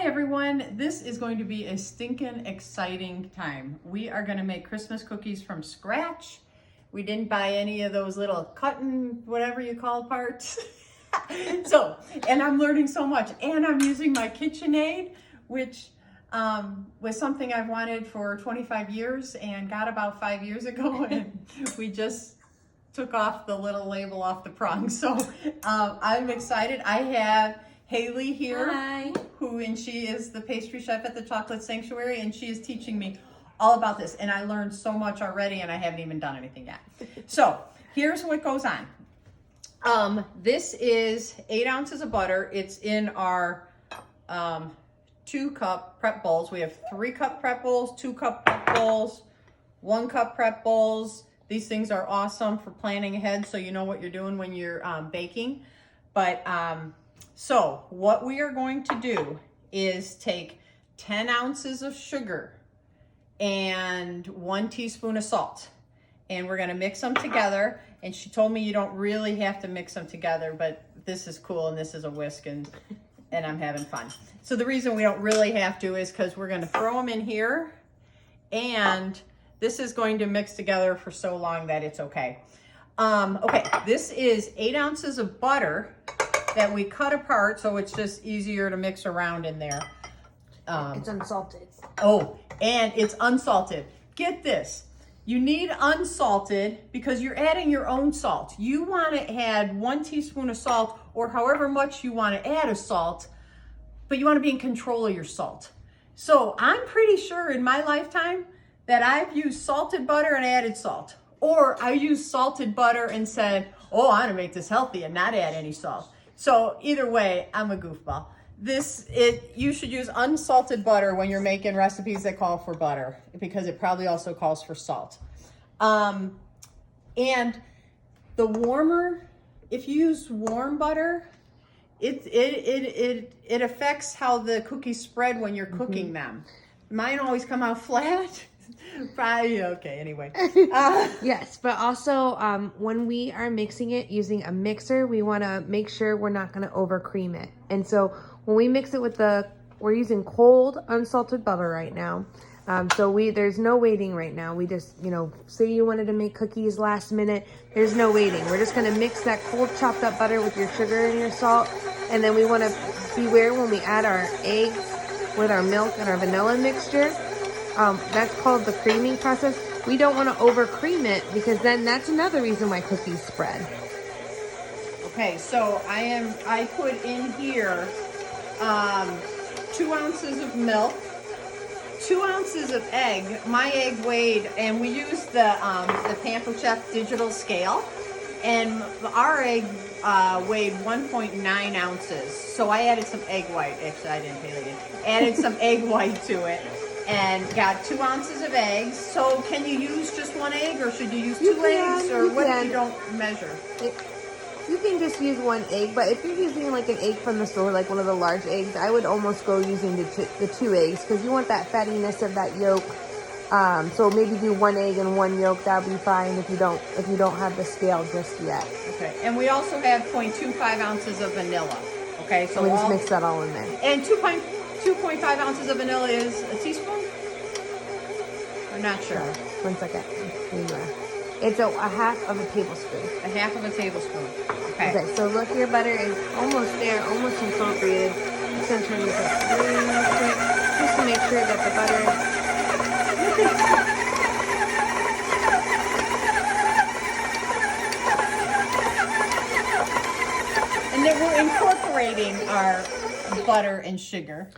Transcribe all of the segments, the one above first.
everyone. This is going to be a stinking exciting time. We are going to make Christmas cookies from scratch. We didn't buy any of those little cutting, whatever you call parts. And I'm learning so much. And I'm using my KitchenAid, which was something I've wanted for 25 years and got about 5 years ago. And we just took off the little label off the prong. So I'm excited. I have Haley here. Hi. And she is the pastry chef at the Chocolate Sanctuary, and she is teaching me all about this. And I learned so much already, and I haven't even done anything yet. So here's what goes on. This is 8 ounces of butter. It's in our 2-cup prep bowls. We have 3-cup prep bowls, 2-cup prep bowls, 1-cup prep bowls. These things are awesome for planning ahead so you know what you're doing when you're baking. So what we are going to do is take 10 ounces of sugar and 1 teaspoon of salt. And we're gonna mix them together. And she told me you don't really have to mix them together, but this is cool and this is a whisk and I'm having fun. So the reason we don't really have to is because we're gonna throw them in here, and this is going to mix together for so long that it's okay. Okay, this is 8 ounces of butter that we cut apart, so it's just easier to mix around in there. It's unsalted. Oh, and it's unsalted. Get this. You need unsalted because you're adding your own salt. You want to add 1 teaspoon of salt or however much you want to add of salt, but you want to be in control of your salt. So I'm pretty sure in my lifetime that I've used salted butter and added salt. Or I used salted butter and said, oh, I'm gonna make this healthy and not add any salt. So either way, I'm a goofball. You should use unsalted butter when you're making recipes that call for butter, because it probably also calls for salt. And the warmer, if you use warm butter, it affects how the cookies spread when you're cooking them. Mine always come out flat. Probably okay. Anyway, Yes, but also when we are mixing it using a mixer, we want to make sure we're not going to over cream it. And so when we mix it with we're using cold unsalted butter right now. There's no waiting right now. We just, say you wanted to make cookies last minute, there's no waiting. We're just going to mix that cold chopped up butter with your sugar and your salt. And then we want to beware when we add our eggs with our milk and our vanilla mixture. That's called the creaming process. We don't want to over cream it because then that's another reason why cookies spread. Okay, so I put in here 2 ounces of milk, 2 ounces of egg. My egg weighed, and we used the Pampered Chef digital scale, and our egg weighed 1.9 ounces. So I added some egg white. Actually, I didn't. Haley did. Added some egg white to it. And got 2 ounces of eggs. So can you use just 1 egg, or should you use 2 eggs, or what if you don't measure? You can just use 1 egg, but if you're using like an egg from the store, like one of the large eggs, I would almost go using the 2 eggs because you want that fattiness of that yolk. So maybe do 1 egg and 1 yolk. That'll be fine if you don't have the scale just yet. Okay. And we also have 0.25 ounces of vanilla. Okay. So we just mix that all in there. And 2.5 ounces of vanilla is a teaspoon? I'm not sure. 1 second. It's a half of a tablespoon. A half of a tablespoon. Okay. Okay, so look, your butter is almost there, almost incorporated. I'm just going to turn this up really quick just to make sure that the butter and then we're incorporating our butter and sugar.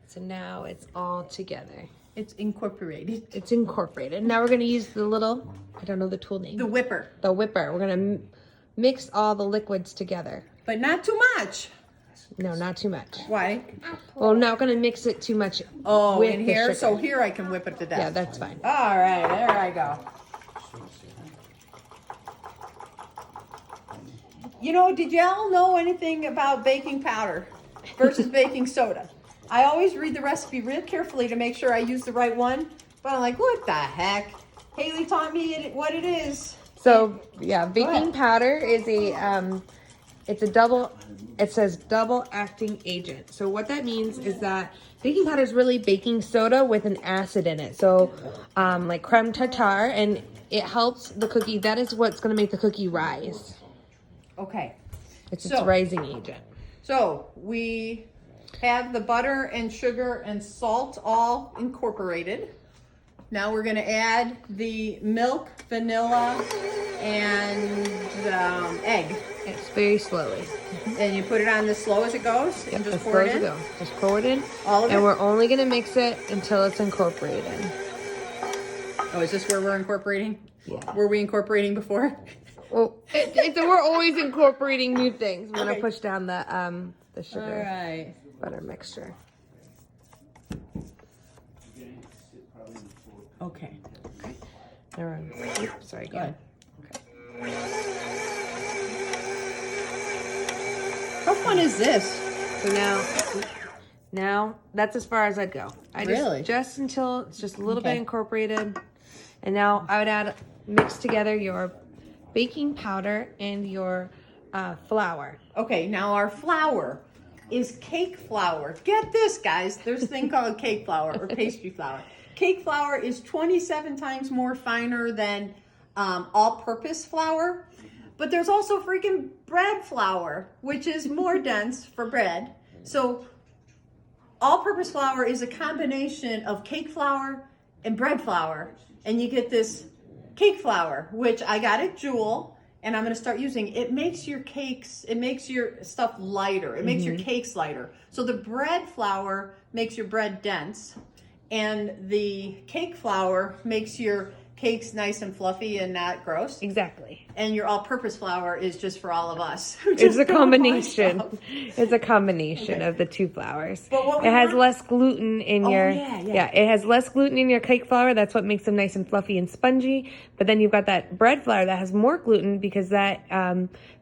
So now it's all together. It's incorporated. It's incorporated. Now we're going to use the little, I don't know the tool name. The whipper. The whipper. We're going to mix all the liquids together. But not too much. No, not too much. Why? Well, not going to mix it too much. Oh, with in here? the So here I can whip it to death. Yeah, that's fine. All right, there I go. Did y'all know anything about baking powder versus baking soda? I always read the recipe real carefully to make sure I use the right one, but I'm like, what the heck? Haley taught me what it is. So, yeah, baking powder is it says double acting agent. So what that means is that baking powder is really baking soda with an acid in it. So like creme tartare, and it helps the cookie. That is what's going to make the cookie rise. Okay. It's its rising agent. So we have the butter and sugar and salt all incorporated. Now we're going to add the milk, vanilla, and egg. It's very slowly. And you put it on as slow as it goes, and just pour it in. Just pour it in. All of it. And we're only going to mix it until it's incorporated. Oh, is this where we're incorporating? Yeah. Were we incorporating before? Well, we're always incorporating new things. We're gonna push down the sugar butter mixture. Okay. Oops, sorry. Go ahead. Okay. How fun is this? So now that's as far as I'd go. Just until it's just a little bit incorporated, and now I would mix together your baking powder and your flour. Okay, now our flour is cake flour. Get this, guys. There's a thing called cake flour or pastry flour. Cake flour is 27 times more finer than all-purpose flour. But there's also freaking bread flour, which is more dense for bread. So all-purpose flour is a combination of cake flour and bread flour. And you get this cake flour, which I got at Jewel, and I'm going to start using. It makes your cakes, it makes your stuff lighter. It makes your cakes lighter. So the bread flour makes your bread dense, and the cake flour makes your cakes nice and fluffy and not gross. Exactly. And your all-purpose flour is just for all of us. It's a combination. It's a combination of the two flours. But it has less gluten in your yeah. It has less gluten in your cake flour. That's what makes them nice and fluffy and spongy. But then you've got that bread flour that has more gluten because that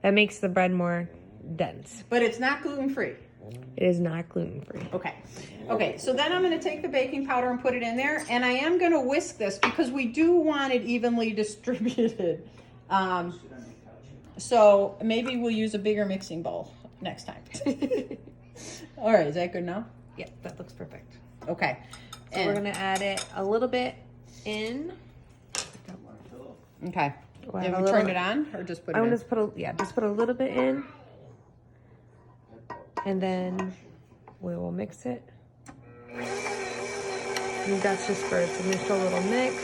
makes the bread more dense. But it's not gluten-free. It is not gluten-free. Okay, so then I'm going to take the baking powder and put it in there, and I am going to whisk this because we do want it evenly distributed. So maybe we'll use a bigger mixing bowl next time. All right, is that good now? Yeah, that looks perfect. Okay. So we're going to add it a little bit in. Okay. Have we turned it on or just put it in? Just put a little bit in. And then we will mix it. And that's just for its initial little mix.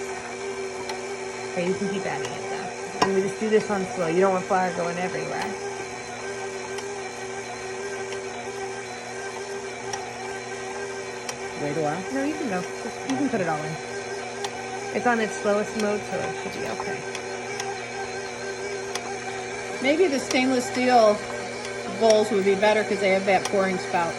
Okay, you can keep adding it though. And we just do this on slow. You don't want flour going everywhere. Wait a while. No, you can go. You can put it all in. It's on its slowest mode, so it should be okay. Maybe the stainless steel bowls would be better because they have that pouring spout.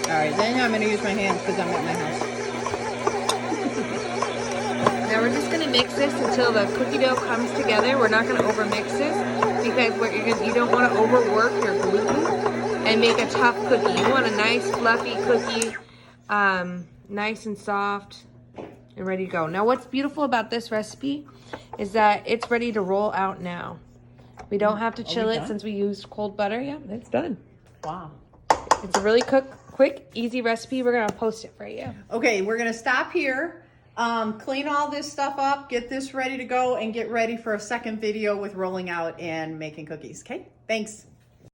All right, then I'm going to use my hands because I'm at my house. Now we're just going to mix this until the cookie dough comes together. We're not going to over mix this because what you don't want to overwork your gluten and make a tough cookie. You want a nice fluffy cookie, nice and soft and ready to go. Now what's beautiful about this recipe is that it's ready to roll out now. We don't have to chill it since we used cold butter. Yeah, it's done. Wow. It's a really quick, easy recipe. We're going to post it for you. Okay, we're going to stop here, clean all this stuff up, get this ready to go, and get ready for a second video with rolling out and making cookies. Okay, thanks.